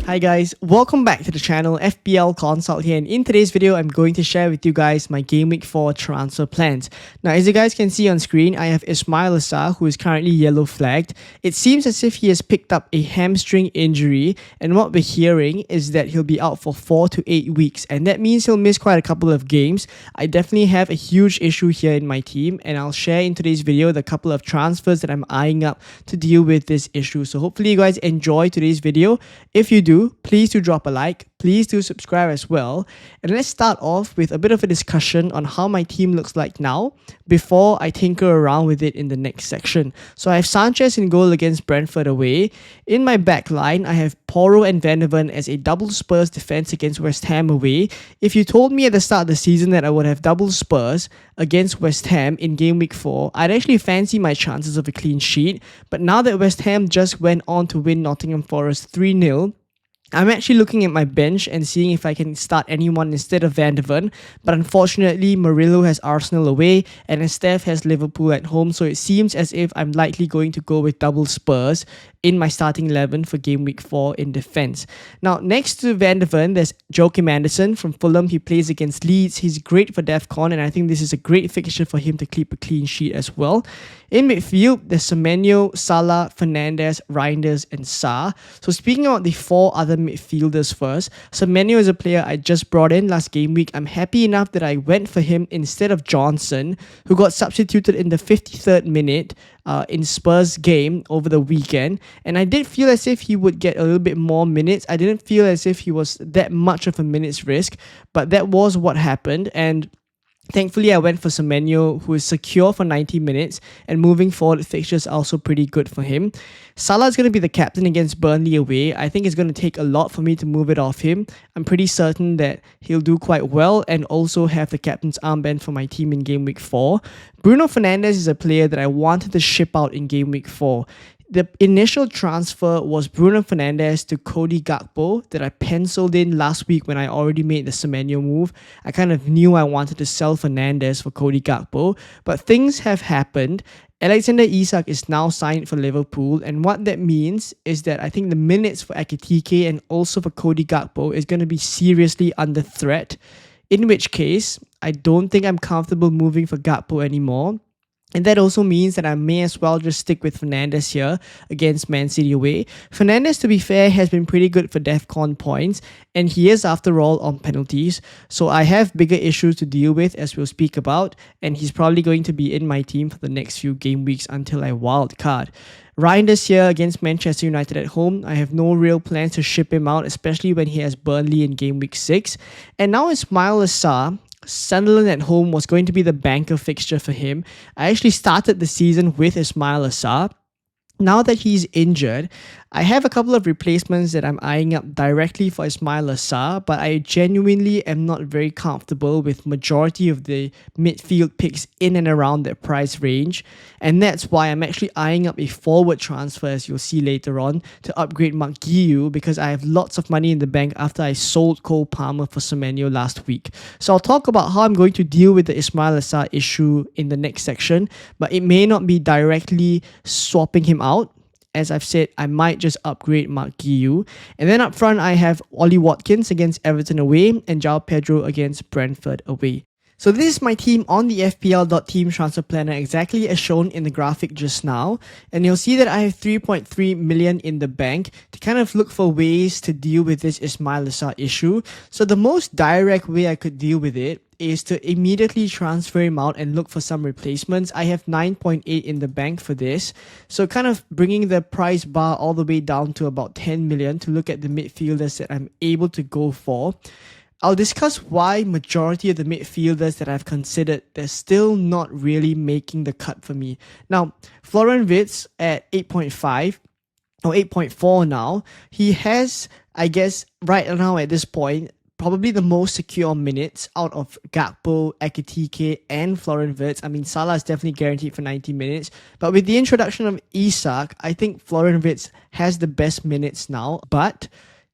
Hi guys, welcome back to the channel, FPL Consult here, and in today's video I'm going to share with you guys my Gameweek 4 transfer plans. Now as you guys can see on screen, I have Ismail Sarr, who is currently yellow flagged. It seems as if he has picked up a hamstring injury, and what we're hearing is that he'll be out for 4 to 8 weeks, and that means he'll miss quite a couple of games. I definitely have a huge issue here in my team, and I'll share in today's video the couple of transfers that I'm eyeing up to deal with this issue. So hopefully you guys enjoy today's video. If you do, please do drop a like, please do subscribe as well, and let's start off with a bit of a discussion on how my team looks like now before I tinker around with it in the next section. So I have Sanchez in goal against Brentford away. In my back line, I have Porro and Van de Ven as a double Spurs defense against West Ham away. If you told me at the start of the season that I would have double Spurs against West Ham in Game Week 4, I'd actually fancy my chances of a clean sheet, but now that West Ham just went on to win Nottingham Forest 3-0, I'm actually looking at my bench and seeing if I can start anyone instead of Van de Ven, but unfortunately Murillo has Arsenal away and Estef has Liverpool at home, so it seems as if I'm likely going to go with double Spurs in my starting 11 for Game Week 4 in defense. Now, next to Van de Ven, there's Joachim Andersen from Fulham. He plays against Leeds. He's great for DEFCON, and I think this is a great fixture for him to keep a clean sheet as well. In midfield, there's Semenyo, Salah, Fernandes, Reinders, and Sarr. So speaking about the four other midfielders first, Semenyo is a player I just brought in last game week. I'm happy enough that I went for him instead of Johnson, who got substituted in the 53rd minute in Spurs game over the weekend, and I did feel as if he would get a little bit more minutes. I didn't feel as if he was that much of a minutes risk, but that was what happened, and thankfully, I went for Semenyo, who is secure for 90 minutes, and moving forward, fixtures are also pretty good for him. Salah is going to be the captain against Burnley away. I think it's going to take a lot for me to move it off him. I'm pretty certain that he'll do quite well and also have the captain's armband for my team in Game Week 4. Bruno Fernandes is a player that I wanted to ship out in Game Week 4. The initial transfer was Bruno Fernandes to Cody Gakpo that I penciled in last week when I already made the Semenyo move. I kind of knew I wanted to sell Fernandes for Cody Gakpo, but things have happened. Alexander Isak is now signed for Liverpool, and what that means is that I think the minutes for Ekitike and also for Cody Gakpo is going to be seriously under threat, in which case I don't think I'm comfortable moving for Gakpo anymore. And that also means that I may as well just stick with Fernandes here against Man City away. Fernandes, to be fair, has been pretty good for DEFCON points, and he is, after all, on penalties. So I have bigger issues to deal with, as we'll speak about, and he's probably going to be in my team for the next few game weeks until I wildcard. Reinders here against Manchester United at home. I have no real plans to ship him out, especially when he has Burnley in Game Week 6. And now Ismail Sarr. Sunderland at home was going to be the banker fixture for him. I actually started the season with Ismail Sarr. Now that he's injured, I have a couple of replacements that I'm eyeing up directly for Ismail Sarr, but I genuinely am not very comfortable with majority of the midfield picks in and around that price range, and that's why I'm actually eyeing up a forward transfer, as you'll see later on, to upgrade Mark Guiu, because I have lots of money in the bank after I sold Cole Palmer for Semenyo last week. So I'll talk about how I'm going to deal with the Ismail Sarr issue in the next section, but it may not be directly swapping him out. As I've said, I might just upgrade Mark Guiu. And then up front, I have Ollie Watkins against Everton away and João Pedro against Brentford away. So this is my team on the FPL.team transfer planner, exactly as shown in the graphic just now. And you'll see that I have 3.3 million in the bank to kind of look for ways to deal with this Ismail Sarr issue. So the most direct way I could deal with it is to immediately transfer him out and look for some replacements. I have 9.8 in the bank for this. So kind of bringing the price bar all the way down to about 10 million to look at the midfielders that I'm able to go for. I'll discuss why majority of the midfielders that I've considered, they're still not really making the cut for me. Now, Florian Wirtz at 8.5 or 8.4 now, he has, I guess, right now at this point, probably the most secure minutes out of Gakpo, Ekitike, and Florian Wirtz. I mean, Salah is definitely guaranteed for 90 minutes. But with the introduction of Isak, I think Florian Wirtz has the best minutes now. But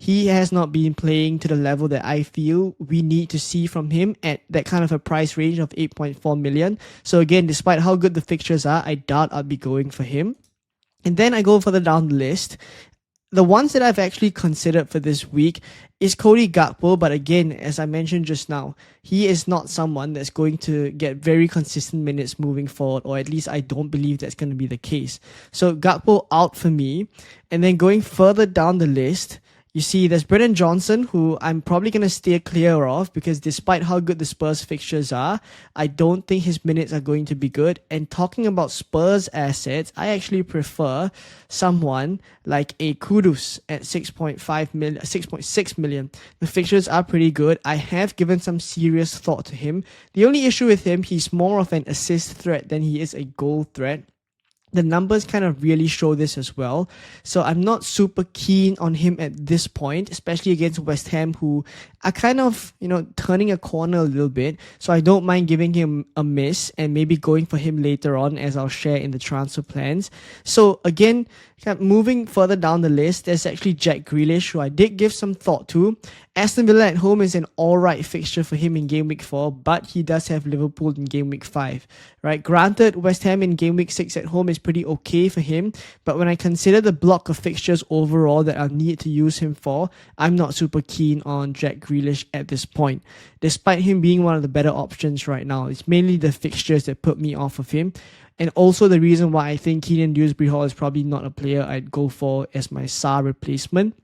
he has not been playing to the level that I feel we need to see from him at that kind of a price range of 8.4 million. So again, despite how good the fixtures are, I doubt I'll be going for him. And then I go further down the list. the ones that I've actually considered for this week is Cody Gakpo, but again, as I mentioned just now, he is not someone that's going to get very consistent minutes moving forward, or at least I don't believe that's going to be the case. So Gakpo out for me, and then going further down the list, you see, there's Brennan Johnson, who I'm probably going to steer clear of because despite how good the Spurs fixtures are, I don't think his minutes are going to be good. And talking about Spurs assets, I actually prefer someone like a Kudus at 6.6 million. The fixtures are pretty good. I have given some serious thought to him. The only issue with him, he's more of an assist threat than he is a goal threat. The numbers kind of really show this as well. So I'm not super keen on him at this point, especially against West Ham, who are kind of, turning a corner a little bit. So I don't mind giving him a miss and maybe going for him later on, as I'll share in the transfer plans. So again, kind of moving further down the list, there's actually Jack Grealish, who I did give some thought to. Aston Villa at home is an alright fixture for him in Game Week 4, but he does have Liverpool in Game Week 5, right? Granted, West Ham in Game Week 6 at home is pretty okay for him, but when I consider the block of fixtures overall that I'll need to use him for, I'm not super keen on Jack Grealish at this point. Despite him being one of the better options right now, it's mainly the fixtures that put me off of him. And also the reason why I think Keenan Dewsbury-Hall is probably not a player I'd go for as my Sarr replacement.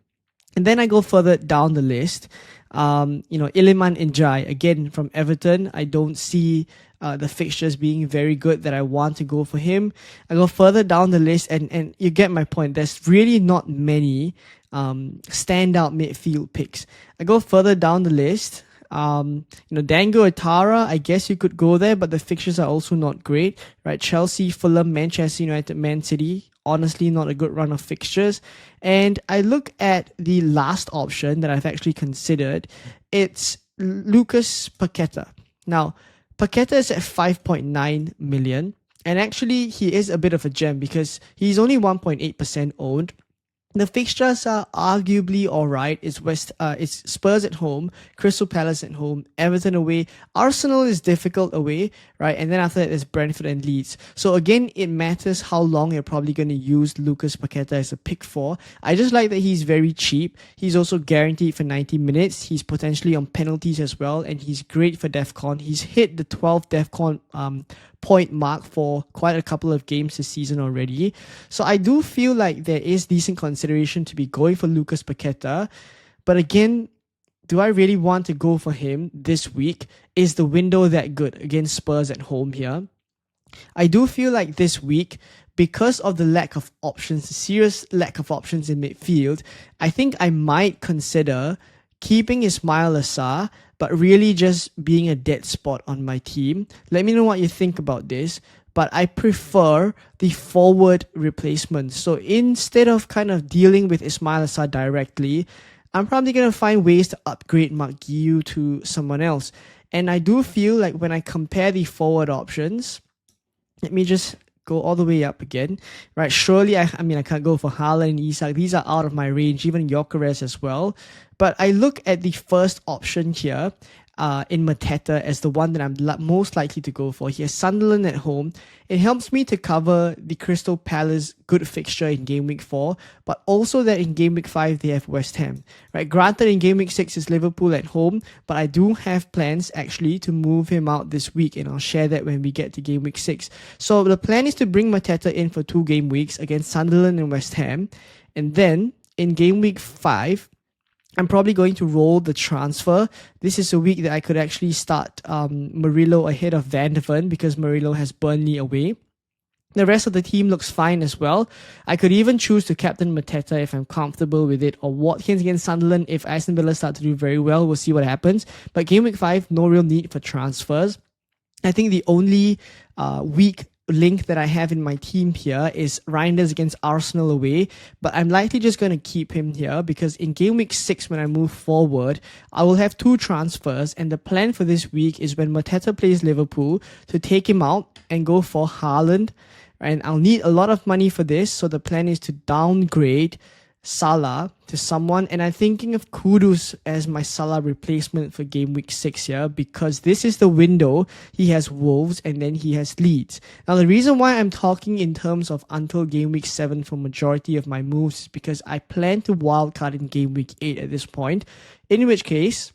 And then I go further down the list. Iliman Ndiaye, again from Everton. I don't see the fixtures being very good that I want to go for him. I go further down the list, and you get my point. There's really not many standout midfield picks. I go further down the list. Dango Atara, I guess you could go there, but the fixtures are also not great, right? Chelsea, Fulham, Manchester United, Man City. Honestly, not a good run of fixtures. And I look at the last option that I've actually considered. It's Lucas Paqueta. Now, Paqueta is at 5.9 million. And actually, he is a bit of a gem because he's only 1.8% owned. The fixtures are arguably alright. It's Spurs at home, Crystal Palace at home, Everton away, Arsenal is difficult away, right? And then after that, there's Brentford and Leeds. So again, it matters how long you're probably going to use Lucas Paqueta as a pick for. I just like that he's very cheap. He's also guaranteed for 90 minutes. He's potentially on penalties as well, and he's great for DEFCON. He's hit the 12 DEFCON point mark for quite a couple of games this season already. So I do feel like there is decent consideration to be going for Lucas Paqueta. But again, do I really want to go for him this week? Is the window that good against Spurs at home here? I do feel like this week, because of the lack of options, the serious lack of options in midfield, I think I might consider keeping Ismail Assar, but really just being a dead spot on my team. Let me know what you think about this, but I prefer the forward replacement. So instead of kind of dealing with Ismail Assar directly, I'm probably going to find ways to upgrade Mark Guiu to someone else. And I do feel like when I compare the forward options, let me just go all the way up again, right? Surely, I can't go for Haaland and Isak. These are out of my range, even Gyökeres as well. But I look at the first option here in Mateta as the one that I'm most likely to go for. He has Sunderland at home. It helps me to cover the Crystal Palace good fixture in Game Week 4, but also that in Game Week 5 they have West Ham. Right? Granted, in Game Week 6 is Liverpool at home, but I do have plans actually to move him out this week, and I'll share that when we get to Game Week 6. So the plan is to bring Mateta in for 2 game weeks against Sunderland and West Ham, and then in Game Week 5, I'm probably going to roll the transfer. This is a week that I could actually start Murillo ahead of Van de Ven because Murillo has Burnley away. The rest of the team looks fine as well. I could even choose to captain Mateta if I'm comfortable with it, or Watkins against Sunderland if Aston Villa start to do very well. We'll see what happens. But Game Week 5, no real need for transfers. I think the only weak link that I have in my team here is Reinders against Arsenal away, but I'm likely just going to keep him here because in Game Week 6 when I move forward, I will have 2 transfers, and the plan for this week is when Mateta plays Liverpool to take him out and go for Haaland, and I'll need a lot of money for this, so the plan is to downgrade Salah to someone, and I'm thinking of Kudus as my Salah replacement for game week 6 here, because this is the window. He has Wolves and then he has Leeds. Now the reason why I'm talking in terms of until game week 7 for majority of my moves is because I plan to wildcard in game week 8 at this point, in which case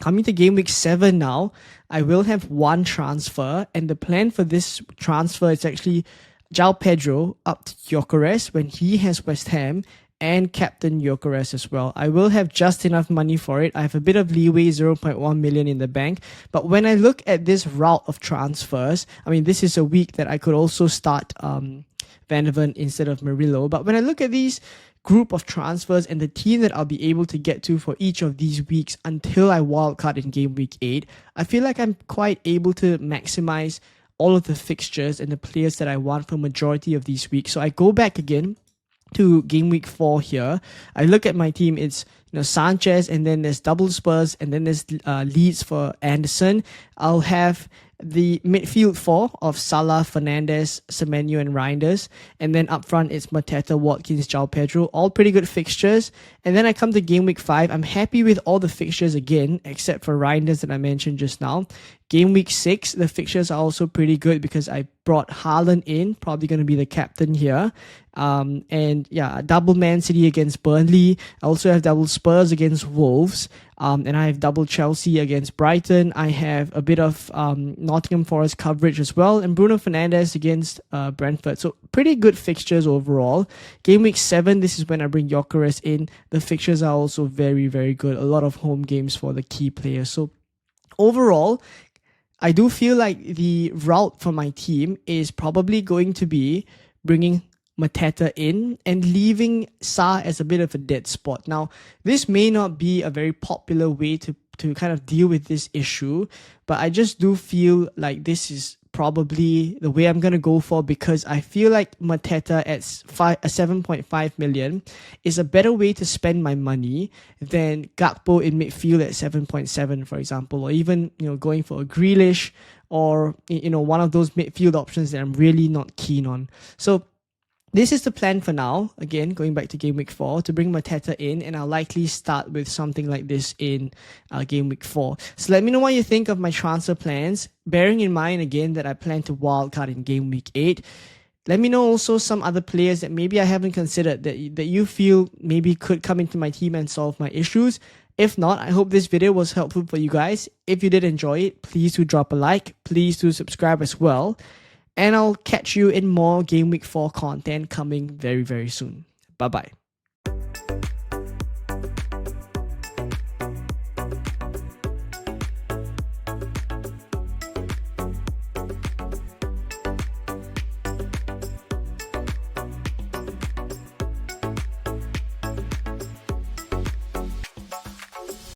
coming to game week 7 now, I will have one transfer, and the plan for this transfer is actually João Pedro up to Gyökeres when he has West Ham, and captain Gyökeres as well. I will have just enough money for it. I have a bit of leeway, 0.1 million in the bank. But when I look at this route of transfers, I mean, this is a week that I could also start Van der Ven instead of Murillo. But when I look at these group of transfers and the team that I'll be able to get to for each of these weeks until I wildcard in game week 8, I feel like I'm quite able to maximize all of the fixtures and the players that I want for majority of these weeks. So I go back again to game week 4 here. I look at my team, it's Sanchez, and then there's double Spurs, and then there's Leeds for Anderson. I'll have the midfield 4 of Salah, Fernandes, Semenyo, and Reinders, and then up front it's Mateta, Watkins, João Pedro, all pretty good fixtures. And then I come to game week 5. I'm happy with all the fixtures again, except for Reinders that I mentioned just now. Game week 6, the fixtures are also pretty good because I brought Haaland in, probably going to be the captain here. And yeah, double Man City against Burnley. I also have double Spurs against Wolves. And I have double Chelsea against Brighton. I have a bit of Nottingham Forest coverage as well. And Bruno Fernandes against Brentford. So pretty good fixtures overall. Game week 7, this is when I bring Gyökeres in. The fixtures are also very, very good. A lot of home games for the key players. So overall, I do feel like the route for my team is probably going to be bringing Mateta in and leaving Sarr as a bit of a dead spot. Now, this may not be a very popular way to kind of deal with this issue, but I just do feel like this is probably the way I'm going to go for, because I feel like Mateta at 7.5 million is a better way to spend my money than Gakpo in midfield at 7.7, for example, or even going for a Grealish or one of those midfield options that I'm really not keen on. So this is the plan for now. Again, going back to game week 4, to bring Mateta in, and I'll likely start with something like this in game week 4. So let me know what you think of my transfer plans, bearing in mind again that I plan to wildcard in game week 8. Let me know also some other players that maybe I haven't considered that you feel maybe could come into my team and solve my issues. If not, I hope this video was helpful for you guys. If you did enjoy it, please do drop a like. Please do subscribe as well. And I'll catch you in more Game Week 4 content coming very, very soon. Bye-bye.